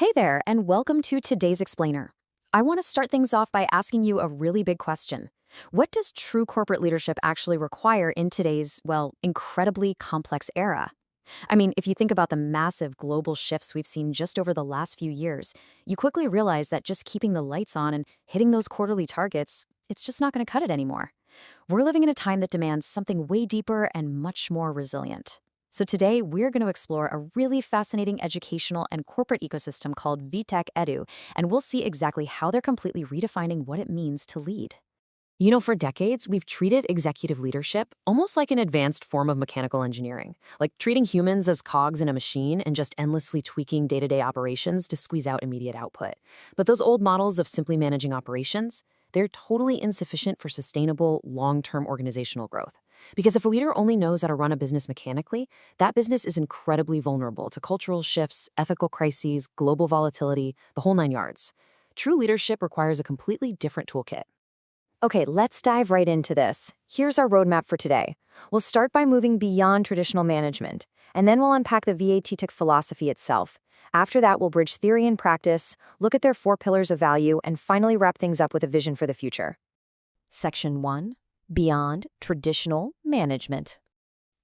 Hey there, and welcome to today's Explainer. I want to start things off by asking you a really big question. What does true corporate leadership actually require in today's, well, incredibly complex era? I mean, if you think about the massive global shifts we've seen just over the last few years, you quickly realize that just keeping the lights on and hitting those quarterly targets, it's just not going to cut it anymore. We're living in a time that demands something way deeper and much more resilient. So today, we're going to explore a really fascinating educational and corporate ecosystem called VietDak Edu, and we'll see exactly how they're completely redefining what it means to lead. For decades, we've treated executive leadership almost like an advanced form of mechanical engineering, like treating humans as cogs in a machine and just endlessly tweaking day-to-day operations to squeeze out immediate output. But those old models of simply managing operations, they're totally insufficient for sustainable, long-term organizational growth. Because if a leader only knows how to run a business mechanically, that business is incredibly vulnerable to cultural shifts, ethical crises, global volatility, the whole nine yards. True leadership requires a completely different toolkit. Okay, let's dive right into this. Here's our roadmap for today. We'll start by moving beyond traditional management, and then we'll unpack the VietDak philosophy itself. After that, we'll bridge theory and practice, look at their 4 pillars of value, and finally wrap things up with a vision for the future. Section 1. Beyond traditional management.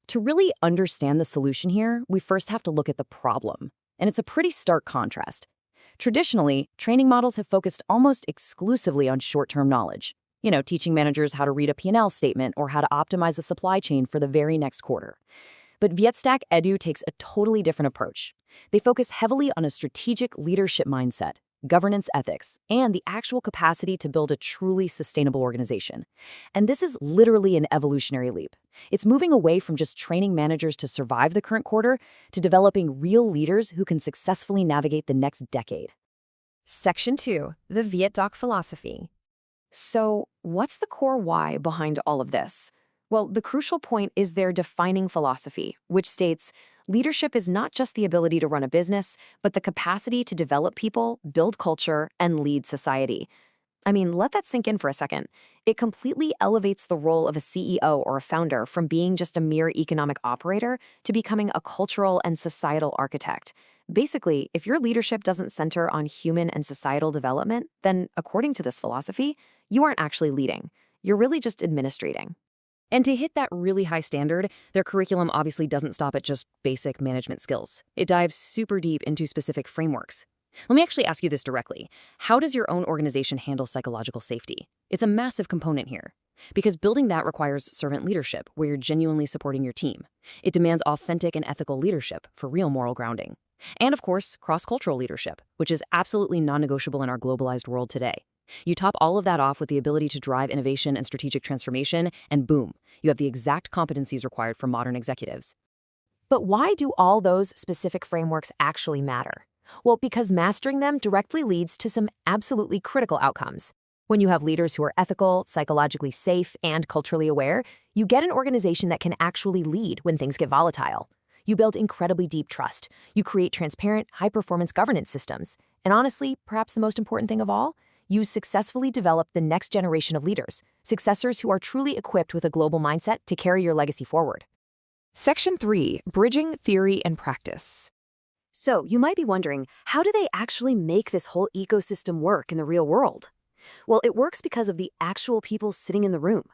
To really understand the solution here, we first have to look at the problem. And it's a pretty stark contrast. Traditionally, training models have focused almost exclusively on short-term knowledge. Teaching managers how to read a P&L statement or how to optimize a supply chain for the very next quarter. But VietDak Edu takes a totally different approach. They focus heavily on a strategic leadership mindset, governance ethics, and the actual capacity to build a truly sustainable organization. And this is literally an evolutionary leap. It's moving away from just training managers to survive the current quarter to developing real leaders who can successfully navigate the next decade. Section 2. The VietDak philosophy. So, what's the core why behind all of this? Well, the crucial point is their defining philosophy, which states, leadership is not just the ability to run a business, but the capacity to develop people, build culture, and lead society. I mean, let that sink in for a second. It completely elevates the role of a CEO or a founder from being just a mere economic operator to becoming a cultural and societal architect. Basically, if your leadership doesn't center on human and societal development, then, according to this philosophy, you aren't actually leading. You're really just administrating. And to hit that really high standard, their curriculum obviously doesn't stop at just basic management skills. It dives super deep into specific frameworks. Let me actually ask you this directly. How does your own organization handle psychological safety? It's a massive component here. Because building that requires servant leadership, where you're genuinely supporting your team. It demands authentic and ethical leadership for real moral grounding. And of course, cross-cultural leadership, which is absolutely non-negotiable in our globalized world today. You top all of that off with the ability to drive innovation and strategic transformation, and boom, you have the exact competencies required for modern executives. But why do all those specific frameworks actually matter? Well, because mastering them directly leads to some absolutely critical outcomes. When you have leaders who are ethical, psychologically safe, and culturally aware, you get an organization that can actually lead when things get volatile. You build incredibly deep trust. You create transparent, high-performance governance systems. And honestly, perhaps the most important thing of all, you successfully develop the next generation of leaders, successors who are truly equipped with a global mindset to carry your legacy forward. Section 3. Bridging theory and practice. So, you might be wondering, how do they actually make this whole ecosystem work in the real world? Well, it works because of the actual people sitting in the room.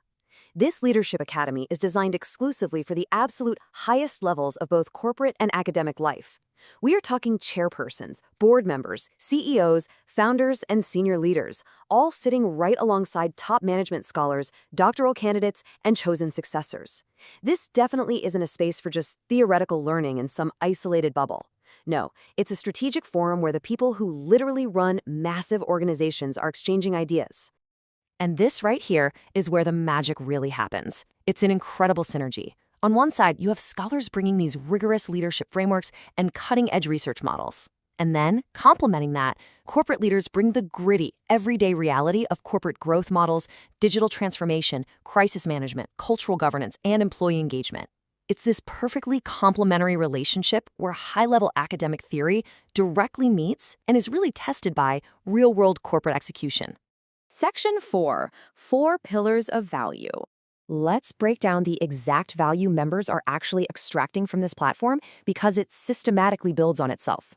This Leadership Academy is designed exclusively for the absolute highest levels of both corporate and academic life. We are talking chairpersons, board members, CEOs, founders, and senior leaders, all sitting right alongside top management scholars, doctoral candidates, and chosen successors. This definitely isn't a space for just theoretical learning in some isolated bubble. No, it's a strategic forum where the people who literally run massive organizations are exchanging ideas. And this right here is where the magic really happens. It's an incredible synergy. On one side, you have scholars bringing these rigorous leadership frameworks and cutting-edge research models. And then, complementing that, corporate leaders bring the gritty, everyday reality of corporate growth models, digital transformation, crisis management, cultural governance, and employee engagement. It's this perfectly complementary relationship where high-level academic theory directly meets and is really tested by real-world corporate execution. Section 4. 4 pillars of value. Let's break down the exact value members are actually extracting from this platform because it systematically builds on itself.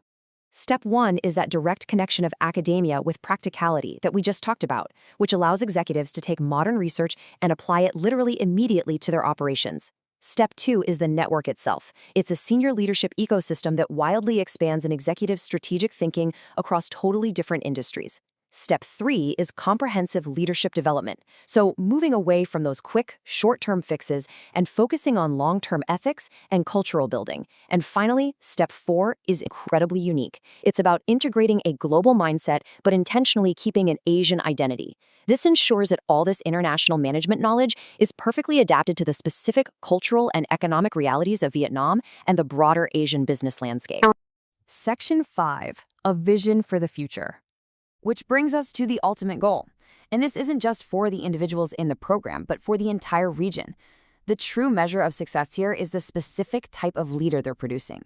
Step 1 is that direct connection of academia with practicality that we just talked about, which allows executives to take modern research and apply it literally immediately to their operations. Step 2 is the network itself. It's a senior leadership ecosystem that wildly expands an executive's strategic thinking across totally different industries. Step 3 is comprehensive leadership development. So, moving away from those quick, short-term fixes and focusing on long-term ethics and cultural building. And finally, Step 4 is incredibly unique. It's about integrating a global mindset but intentionally keeping an Asian identity. This ensures that all this international management knowledge is perfectly adapted to the specific cultural and economic realities of Vietnam and the broader Asian business landscape. Section 5, a vision for the future. Which brings us to the ultimate goal. And this isn't just for the individuals in the program, but for the entire region. The true measure of success here is the specific type of leader they're producing.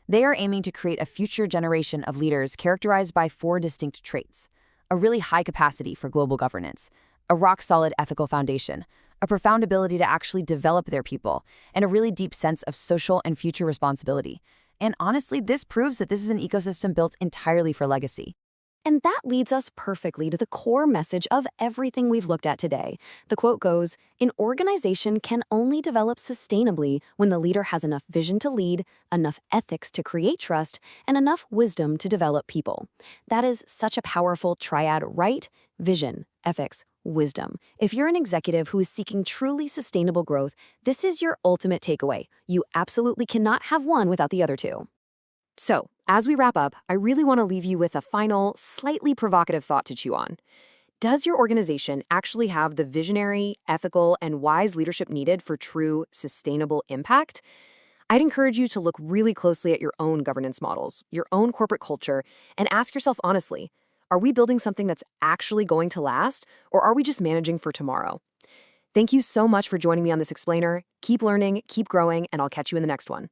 They are aiming to create a future generation of leaders characterized by 4 distinct traits: a really high capacity for global governance, a rock-solid ethical foundation, a profound ability to actually develop their people, and a really deep sense of social and future responsibility. And honestly, this proves that this is an ecosystem built entirely for legacy. And that leads us perfectly to the core message of everything we've looked at today. The quote goes, "An organization can only develop sustainably when the leader has enough vision to lead, enough ethics to create trust, and enough wisdom to develop people." That is such a powerful triad, right? Vision, ethics, wisdom. If you're an executive who is seeking truly sustainable growth, this is your ultimate takeaway. You absolutely cannot have one without the other two. So, as we wrap up, I really want to leave you with a final, slightly provocative thought to chew on. Does your organization actually have the visionary, ethical, and wise leadership needed for true, sustainable impact? I'd encourage you to look really closely at your own governance models, your own corporate culture, and ask yourself honestly, are we building something that's actually going to last, or are we just managing for tomorrow? Thank you so much for joining me on this explainer. Keep learning, keep growing, and I'll catch you in the next one.